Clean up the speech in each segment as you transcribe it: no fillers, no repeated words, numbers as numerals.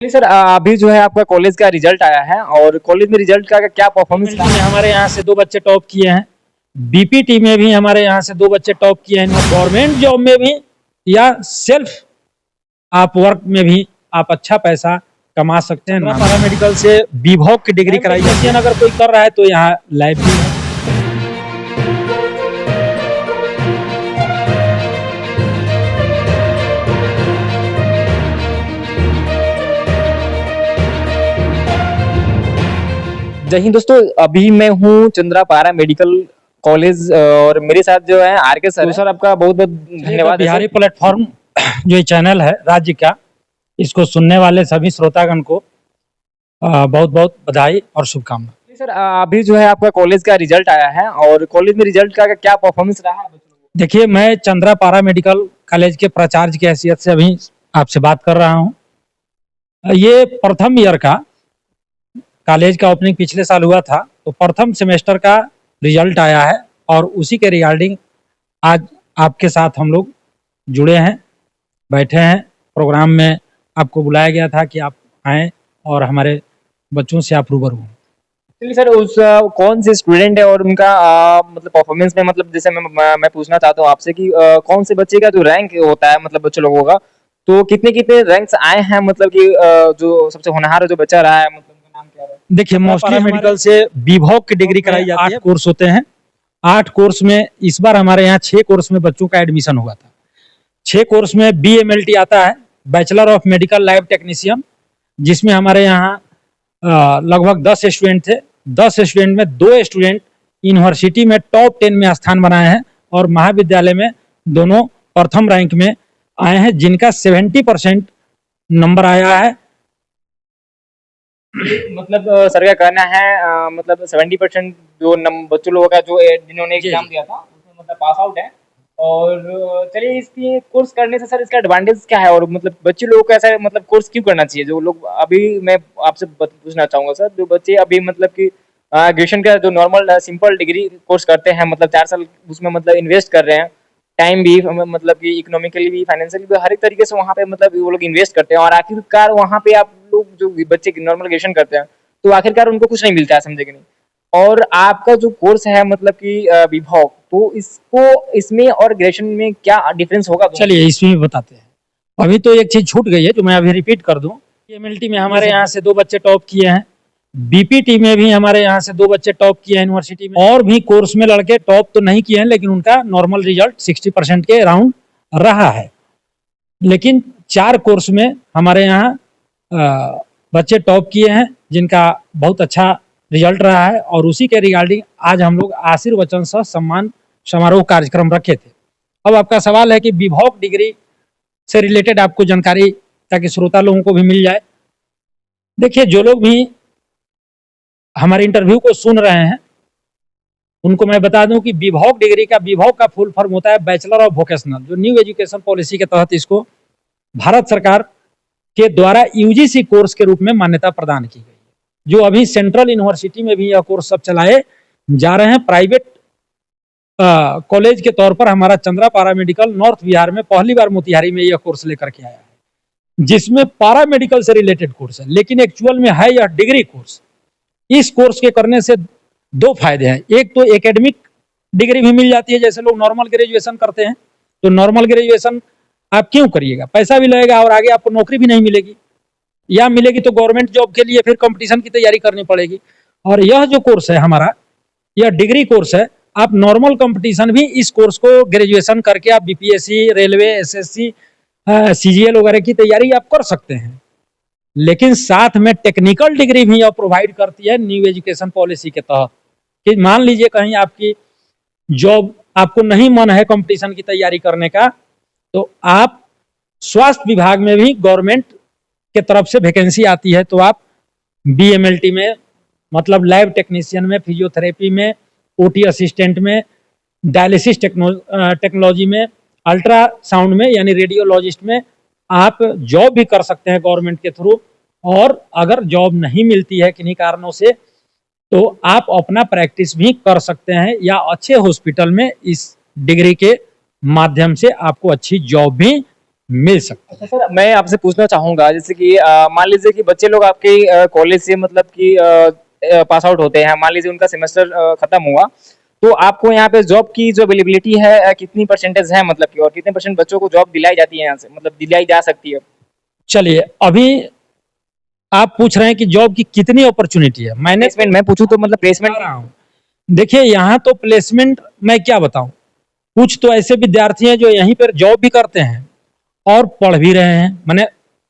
Sir अभी जो है आपका कॉलेज का रिजल्ट आया है और कॉलेज में रिजल्ट का क्या परफॉर्मेंस में हमारे यहाँ से 2 बच्चे टॉप किए हैं। बीपीटी में भी हमारे यहाँ से 2 बच्चे टॉप किए हैं। गवर्नमेंट जॉब में भी या सेल्फ आप वर्क में भी आप अच्छा पैसा कमा सकते हैं। पैरामेडिकल से विभोग की डिग्री कराई जाती है। अगर कोई कर रहा है तो यहाँ लैब भी है। जय हिंद दोस्तों, अभी मैं हूँ चंद्रा पारा मेडिकल कॉलेज और मेरे साथ जो है आर के सर। तो सर आपका बहुत बहुत धन्यवाद। बिहारी प्लेटफॉर्म जो ये चैनल है राज्य का, इसको सुनने वाले सभी श्रोतागण को बहुत बहुत बधाई और शुभकामनाएं। सर अभी जो है आपका कॉलेज का रिजल्ट आया है और कॉलेज में रिजल्ट का क्या परफॉर्मेंस रहा है? देखिए, मैं चंद्रा पारा मेडिकल कॉलेज के प्राचार्य की हैसियत से अभी आपसे बात कर रहा हूँ। ये प्रथम ईयर का कॉलेज का ओपनिंग पिछले साल हुआ था, तो प्रथम सेमेस्टर का रिजल्ट आया है और उसी के रिगार्डिंग आज आपके साथ हम लोग जुड़े हैं, बैठे हैं। प्रोग्राम में आपको बुलाया गया था कि आप आएँ और हमारे बच्चों से आप रूबरू हों। चलिए सर, उस कौन से स्टूडेंट है और उनका मतलब परफॉर्मेंस में, मतलब जैसे मैं पूछना चाहता हूँ आपसे कि कौन से बच्चे का जो रैंक होता है मतलब बच्चे लोगों का, तो कितने कितने रैंक्स आए हैं, मतलब कि जो सबसे होनहार जो बच्चा रहा है, मतलब उनका नाम क्या है? देखिए, मोस्टली मेडिकल से विभोग की डिग्री कराई जाती है। 8 कोर्स होते हैं। 8 कोर्स में इस बार हमारे यहाँ 6 कोर्स में बच्चों का एडमिशन हुआ था। 6 कोर्स में BMLT आता है, bachelor of medical lab technician, जिसमें हमारे यहाँ लगभग 10 स्टूडेंट थे। 10 स्टूडेंट में 2 स्टूडेंट यूनिवर्सिटी में टॉप 10 में स्थान बनाए हैं और महाविद्यालय में दोनों प्रथम रैंक में आए हैं, जिनका 70% नंबर आया है। मतलब सर का कहना है मतलब 70% जो बच्चों लोगों का जो जिन्होंने एग्जाम दिया था उसमें मतलब पास आउट है। और चलिए, इसकी कोर्स करने से सर इसका एडवांटेज क्या है और मतलब बच्चे लोगों को ऐसा मतलब कोर्स क्यों करना चाहिए? जो लोग अभी मैं आपसे पूछना चाहूंगा सर, जो बच्चे अभी मतलब कि ग्रेजुएशन का जो नॉर्मल सिंपल डिग्री कोर्स करते हैं, मतलब 4 साल उसमें मतलब इन्वेस्ट कर रहे हैं, टाइम भी मतलब कि इकोनॉमिकली भी फाइनेंशियली भी हर एक तरीके से वहाँ पे मतलब वो लोग इन्वेस्ट करते हैं और आखिरकार वहाँ पे आप लोग जो बच्चे नॉर्मल ग्रेजुएशन करते हैं तो आखिरकार उनको कुछ नहीं मिलता है, समझे कि नहीं? और आपका जो कोर्स है मतलब कि विभोग, तो इसको इसमें और ग्रेजुएशन में क्या डिफरेंस होगा? चलिए इसमें बताते हैं। अभी तो एक चीज छूट गई है जो मैं अभी रिपीट कर दूं। MLT में हमारे यहाँ से 2 बच्चे टॉप किए हैं। BPT में भी हमारे यहाँ से 2 बच्चे टॉप किए हैं यूनिवर्सिटी में। और भी कोर्स में लड़के टॉप तो नहीं किए हैं, लेकिन उनका नॉर्मल रिजल्ट 60% के अराउंड रहा है। लेकिन 4 कोर्स में हमारे यहाँ बच्चे टॉप किए हैं, जिनका बहुत अच्छा रिजल्ट रहा है और उसी के रिगार्डिंग आज हम लोग आशीर्वचन सह सम्मान समारोह कार्यक्रम रखे थे। अब आपका सवाल है कि विभोग डिग्री से रिलेटेड आपको जानकारी, ताकि श्रोता लोगों को भी मिल जाए। देखिए, जो लोग भी हमारे इंटरव्यू को सुन रहे हैं उनको मैं बता दूं कि विभोग डिग्री का, विभोग का फुल फॉर्म होता है बैचलर ऑफ वोकेशनल, जो न्यू एजुकेशन पॉलिसी के तहत इसको भारत सरकार के द्वारा UGC कोर्स के रूप में मान्यता प्रदान की गई है। जो अभी सेंट्रल यूनिवर्सिटी में भी यह कोर्स सब चलाए जा रहे हैं। प्राइवेट कॉलेज के तौर पर हमारा चंद्रा पारा मेडिकल नॉर्थ बिहार में पहली बार मोतिहारी में यह कोर्स लेकर के आया है, जिसमें पारा मेडिकल से रिलेटेड कोर्स है, लेकिन एक्चुअल में है यह डिग्री कोर्स। इस कोर्स के करने से 2 फायदे हैं। एक तो एकेडमिक डिग्री भी मिल जाती है, जैसे लोग नॉर्मल ग्रेजुएशन करते हैं, तो नॉर्मल ग्रेजुएशन आप क्यों करिएगा, पैसा भी लगेगा और आगे आपको नौकरी भी नहीं मिलेगी, या मिलेगी तो गवर्नमेंट जॉब के लिए फिर कंपटीशन की तैयारी करनी पड़ेगी। और यह जो कोर्स है हमारा, यह डिग्री कोर्स है। आप नॉर्मल कंपटीशन भी इस कोर्स को ग्रेजुएशन करके आप BPSC, रेलवे, SSC, CGL वगैरह की तैयारी आप कर सकते हैं। लेकिन साथ में टेक्निकल डिग्री भी यह प्रोवाइड करती है न्यू एजुकेशन पॉलिसी के तहत। कि मान लीजिए कहीं आपकी जॉब, आपको नहीं मन है कंपटीशन की तैयारी करने का, तो आप स्वास्थ्य विभाग में भी गवर्नमेंट के तरफ से वैकेंसी आती है, तो आप BMLT में मतलब लैब टेक्नीशियन में, फिजियोथेरेपी में, OT असिस्टेंट में, डायलिसिस टेक्नोलॉजी में, अल्ट्रासाउंड में यानी रेडियोलॉजिस्ट में आप जॉब भी कर सकते हैं गवर्नमेंट के थ्रू। और अगर जॉब नहीं मिलती है किन्हीं कारणों से, तो आप अपना प्रैक्टिस भी कर सकते हैं, या अच्छे हॉस्पिटल में इस डिग्री के माध्यम से आपको अच्छी जॉब भी मिल सकती है। अच्छा सर, मैं आपसे पूछना चाहूंगा, जैसे कि मान लीजिए कि बच्चे लोग आपके कॉलेज से मतलब कि पास आउट होते हैं, मान लीजिए उनका सेमेस्टर खत्म हुआ, तो आपको यहाँ पे जॉब की जो अवेलेबिलिटी है कितनी परसेंटेज है, मतलब कि और कितने परसेंट बच्चों को जॉब दिलाई जाती है यहाँ से, मतलब दिलाई जा सकती है? चलिए, अभी आप पूछ रहे हैं कि जॉब की कितनी अपॉर्चुनिटी है, मैंने प्लेसमेंट मैं पूछूं तो मतलब प्लेसमेंट बता रहा हूं। देखिए, यहाँ तो प्लेसमेंट मैं क्या बताऊं, कुछ तो ऐसे विद्यार्थी हैं जो यहीं पर जॉब भी करते हैं और पढ़ भी रहे हैं, माने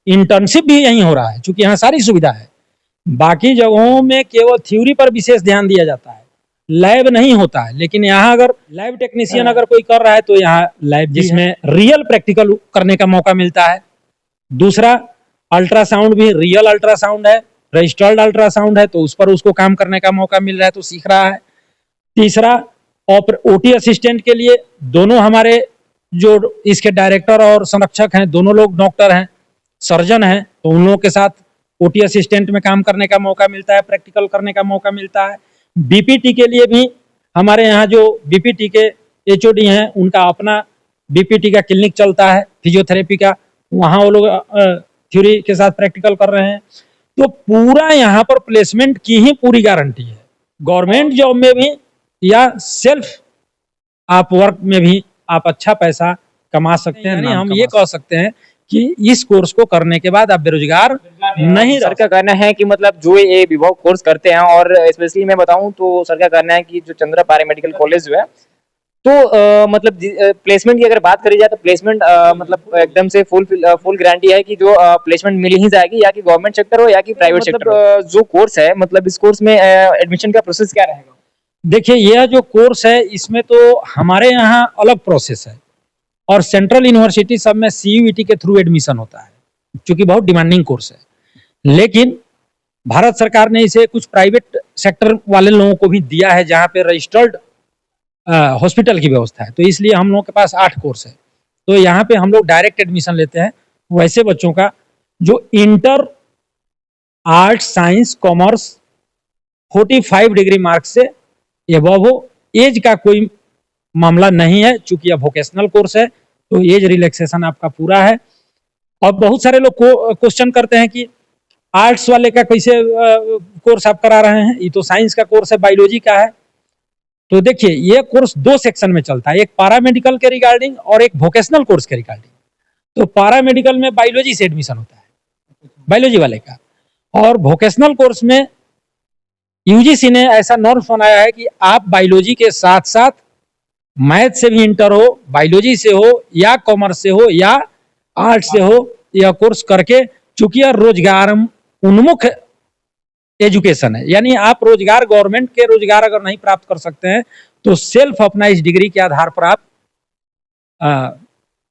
इंटर्नशिप भी यहीं हो रहा है, क्योंकि यहाँ सारी सुविधा है। बाकी जगहों में केवल थ्योरी पर विशेष ध्यान दिया जाता है, लैब नहीं होता है। लेकिन यहाँ अगर लैब टेक्नीशियन अगर कोई कर रहा है तो यहाँ लैब जिसमें रियल प्रैक्टिकल करने का मौका मिलता है। दूसरा, अल्ट्रासाउंड भी रियल अल्ट्रासाउंड है, रजिस्टर्ड अल्ट्रासाउंड है, तो उस पर उसको काम करने का मौका मिल रहा है, तो सीख रहा है। तीसरा, ओटी असिस्टेंट के लिए दोनों हमारे जो इसके डायरेक्टर और संरक्षक हैं, दोनों लोग डॉक्टर हैं, सर्जन हैं, तो उन लोगों के साथ ओटी असिस्टेंट में काम करने का मौका मिलता है, प्रैक्टिकल करने का मौका मिलता है। बीपीटी के लिए भी हमारे यहाँ जो बीपीटी के एचओडी हैं, उनका अपना बीपीटी का क्लिनिक चलता है, फिजियोथेरेपी का, वहाँ वो लोग थ्योरी के साथ प्रैक्टिकल कर रहे हैं। तो पूरा यहाँ पर प्लेसमेंट की ही पूरी गारंटी है, गवर्नमेंट जॉब में भी या सेल्फ आप वर्क में भी आप अच्छा पैसा कमा सकते हैं। यानी हम ये कह सकते हैं कि इस कोर्स को करने के बाद आप बेरोजगार नहीं सर का कहना है कि मतलब जो ये विभाग कोर्स करते हैं, और स्पेशली मैं बताऊं तो सर का कहना है कि जो चंद्रा पारा मेडिकल कॉलेज जो है, तो मतलब प्लेसमेंट की अगर बात करी जाए तो प्लेसमेंट मतलब एकदम से फुल गारंटी है कि जो प्लेसमेंट मिल ही जाएगी, या कि गवर्नमेंट सेक्टर हो या कि प्राइवेट सेक्टर हो। जो कोर्स है, मतलब इस कोर्स में एडमिशन का प्रोसेस क्या रहेगा? देखिए, यह जो कोर्स है इसमें तो हमारे यहाँ अलग प्रोसेस है, और सेंट्रल यूनिवर्सिटी सब में सीयूईटी के थ्रू एडमिशन होता है, क्योंकि बहुत डिमांडिंग कोर्स है। लेकिन भारत सरकार ने इसे कुछ प्राइवेट सेक्टर वाले लोगों को भी दिया है, जहाँ पे रजिस्टर्ड हॉस्पिटल की व्यवस्था है, तो इसलिए हम लोगों के पास 8 कोर्स है। तो यहाँ पे हम लोग डायरेक्ट एडमिशन लेते हैं वैसे बच्चों का जो inter arts science commerce 45 degree marks से एबव हो। एज का कोई मामला नहीं है, चूंकि यह वोकेशनल कोर्स है, तो एज रिलैक्सेशन आपका पूरा है। और बहुत सारे लोग क्वेश्चन करते हैं कि आर्ट्स वाले का कैसे कोर्स आप करा रहे हैं, ये तो साइंस का कोर्स है, बायोलॉजी का है। तो देखिए, ये कोर्स 2 सेक्शन में चलता है, एक पैरामेडिकल के रिगार्डिंग और एक वोकेशनल कोर्स के रिगार्डिंग। तो पैरामेडिकल में बायोलॉजी से एडमिशन होता है, बायोलॉजी वाले का, और वोकेशनल कोर्स में यूजीसी ने ऐसा नॉर्म बनाया है कि आप बायोलॉजी के साथ साथ मैथ से भी इंटर हो, बायोलॉजी से हो या कॉमर्स से हो या आर्ट से हो, यह कोर्स करके, चूंकि यह रोजगार उन्मुख एजुकेशन है, यानी आप रोजगार, गवर्नमेंट के रोजगार अगर नहीं प्राप्त कर सकते हैं तो सेल्फ अपना इस डिग्री के आधार पर आप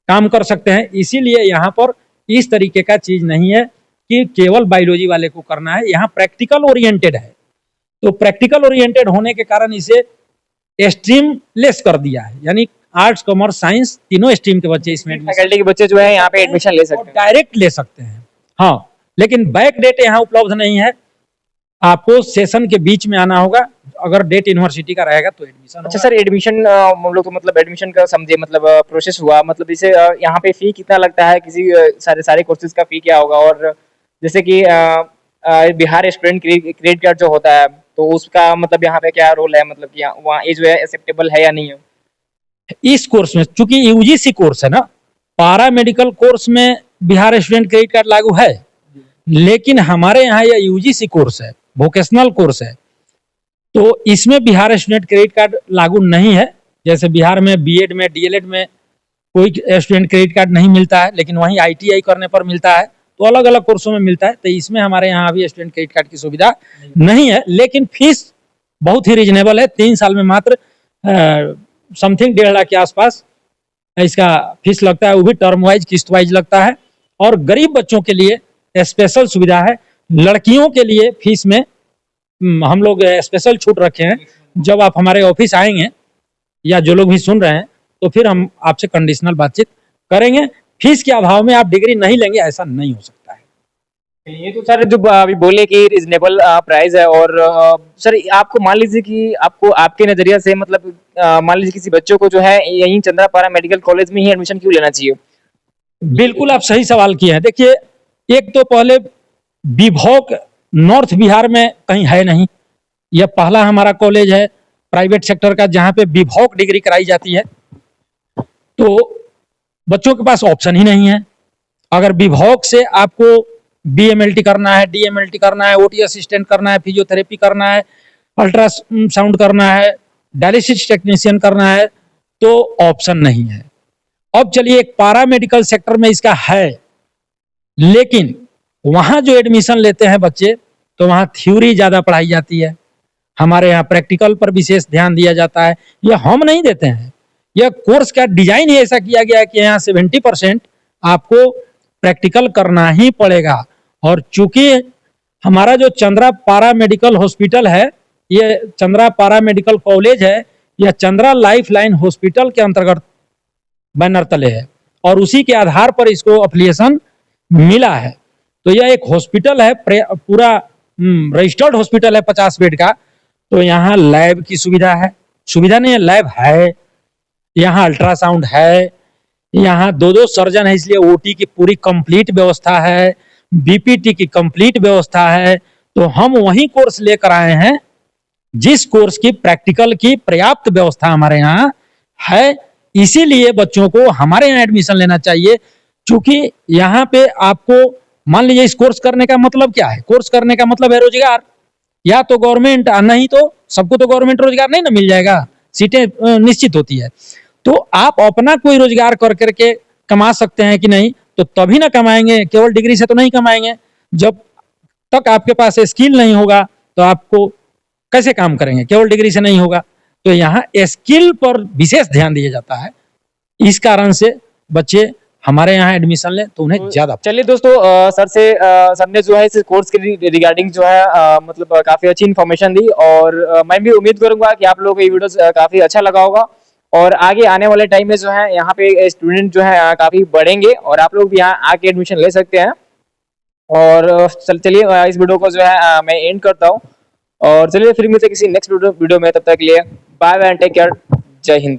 काम कर सकते हैं। इसीलिए यहाँ पर इस तरीके का चीज नहीं है कि केवल बायोलॉजी वाले को करना है, यहाँ प्रैक्टिकल ओरिएंटेड है। तो प्रैक्टिकल ओरिएंटेड होने के कारण इसे स्ट्रीम लेस कर दिया है, यानी आर्ट्स कॉमर्स साइंस तीनों स्ट्रीम के बच्चे इसमें फैकल्टी के बच्चे जो है यहाँ पे एडमिशन ले सकते हैं, डायरेक्ट ले सकते हैं। हाँ, लेकिन बैक डेट यहाँ उपलब्ध नहीं है, आपको सेशन के बीच में आना होगा। अगर डेट यूनिवर्सिटी का रहेगा तो एडमिशन। अच्छा सर, एडमिशन हम लोग तो मतलब एडमिशन का समझे, मतलब प्रोसेस हुआ, मतलब इसे यहाँ पे फी कितना लगता है, किसी सारे कोर्सेज का फी क्या होगा, और जैसे कि बिहार स्टूडेंट क्रेडिट कार्ड जो होता है, तो उसका मतलब यहाँ पे क्या रोल है, मतलब कि वहाँ एज जो है एक्सेप्टेबल है या नहीं है? इस कोर्स में चूंकि यूजीसी कोर्स है ना, पारा मेडिकल कोर्स में बिहार स्टूडेंट क्रेडिट कार्ड लागू है, लेकिन हमारे यहाँ यह यूजीसी कोर्स है, वोकेशनल कोर्स है, तो इसमें बिहार स्टूडेंट क्रेडिट कार्ड लागू नहीं है। जैसे बिहार में बीएड में डीएलएड में कोई स्टूडेंट क्रेडिट कार्ड नहीं मिलता है, लेकिन वहीं आईटीआई करने पर मिलता है, तो अलग अलग कोर्सों में मिलता है। तो इसमें हमारे यहाँ अभी स्टूडेंट क्रेडिट कार्ड की सुविधा नहीं है, लेकिन फीस बहुत ही रिजनेबल है। 3 साल में मात्र समथिंग 1.5 लाख के आसपास इसका फीस लगता है, वो भी टर्म वाइज किस्त वाइज लगता है। और गरीब बच्चों के लिए स्पेशल सुविधा है, लड़कियों के लिए फीस में हम लोग स्पेशल छूट रखे हैं। जब आप हमारे ऑफिस आएंगे या जो लोग भी सुन रहे हैं, तो फिर हम आपसे कंडीशनल बातचीत करेंगे। फीस के अभाव में आप डिग्री नहीं लेंगे, ऐसा नहीं हो सकता है। ये तो सर जो अभी बोले कि रिजनेबल प्राइस है, और सर आपको मान लीजिए कि आपको आपके नजरिया से मतलब मान लीजिए किसी बच्चों को जो है यहीं चंद्रा पारा मेडिकल कॉलेज में ही एडमिशन क्यों लेना चाहिए? बिल्कुल आप सही सवाल किए हैं। देखिए, एक तो पहले विभोग नॉर्थ बिहार में कहीं है नहीं। यह पहला हमारा कॉलेज है प्राइवेट सेक्टर का जहाँ पे विभोग डिग्री कराई जाती है। तो बच्चों के पास ऑप्शन ही नहीं है। अगर विभोग से आपको बीएमएलटी करना है, डीएमएलटी करना है, ओटी असिस्टेंट करना है, फिजियोथेरेपी करना है, अल्ट्रासाउंड करना है, डायलिसिस टेक्नीशियन करना है, तो ऑप्शन नहीं है। अब चलिए एक पारा मेडिकल सेक्टर में इसका है, लेकिन वहां जो एडमिशन लेते हैं बच्चे, तो वहां थ्योरी ज्यादा पढ़ाई जाती है। हमारे यहाँ प्रैक्टिकल पर विशेष ध्यान दिया जाता है। यह हम नहीं देते हैं, यह कोर्स का डिजाइन ही ऐसा किया गया है कि यहाँ 70% आपको प्रैक्टिकल करना ही पड़ेगा। और चूंकि हमारा जो चंद्रा पारा मेडिकल हॉस्पिटल है, ये चंद्रा पारा मेडिकल कॉलेज है, यह चंद्रा लाइफ लाइन हॉस्पिटल के अंतर्गत बैनर तले है और उसी के आधार पर इसको अफिलिएशन मिला है। तो यह एक हॉस्पिटल है, पूरा रजिस्टर्ड हॉस्पिटल है 50 बेड का। तो यहाँ लैब की सुविधा है, सुविधा नहीं है, लैब है, यहाँ अल्ट्रासाउंड है, यहाँ 2-2 सर्जन है, इसलिए ओटी की पूरी कंप्लीट व्यवस्था है, बीपीटी की कंप्लीट व्यवस्था है। तो हम वही कोर्स लेकर आए हैं जिस कोर्स की प्रैक्टिकल की पर्याप्त व्यवस्था हमारे यहाँ है। इसीलिए बच्चों को हमारे यहाँ एडमिशन लेना चाहिए, क्योंकि यहाँ पे आपको मान लीजिए इस कोर्स करने का मतलब क्या है, कोर्स करने का मतलब है रोजगार, या तो गवर्नमेंट, नहीं तो सबको तो गवर्नमेंट रोजगार नहीं ना मिल जाएगा, सीटें निश्चित होती है। तो आप अपना कोई रोजगार कर करके कमा सकते हैं कि नहीं, तो तभी ना कमाएंगे, केवल डिग्री से तो नहीं कमाएंगे। जब तक आपके पास स्किल नहीं होगा तो आपको कैसे काम करेंगे, केवल डिग्री से नहीं होगा। तो यहाँ स्किल पर विशेष ध्यान दिया जाता है। इस कारण से बच्चे हमारे यहाँ एडमिशन लें तो उन्हें ज्यादा। चलिए दोस्तों, सर ने जो है इस कोर्स के रिगार्डिंग जो है मतलब काफी अच्छी इन्फॉर्मेशन दी, और मैं भी उम्मीद करूंगा कि आप लोगों को ये वीडियो काफी अच्छा लगा होगा। और आगे आने वाले टाइम में जो है यहाँ पे स्टूडेंट जो है काफी बढ़ेंगे और आप लोग भी यहाँ आके एडमिशन ले सकते हैं। और चलिए इस वीडियो को जो है मैं एंड करता हूँ, और चलिए फिर मिलते हैं किसी नेक्स्ट वीडियो में। तब तक के लिए bye bye and take care. जय हिंद।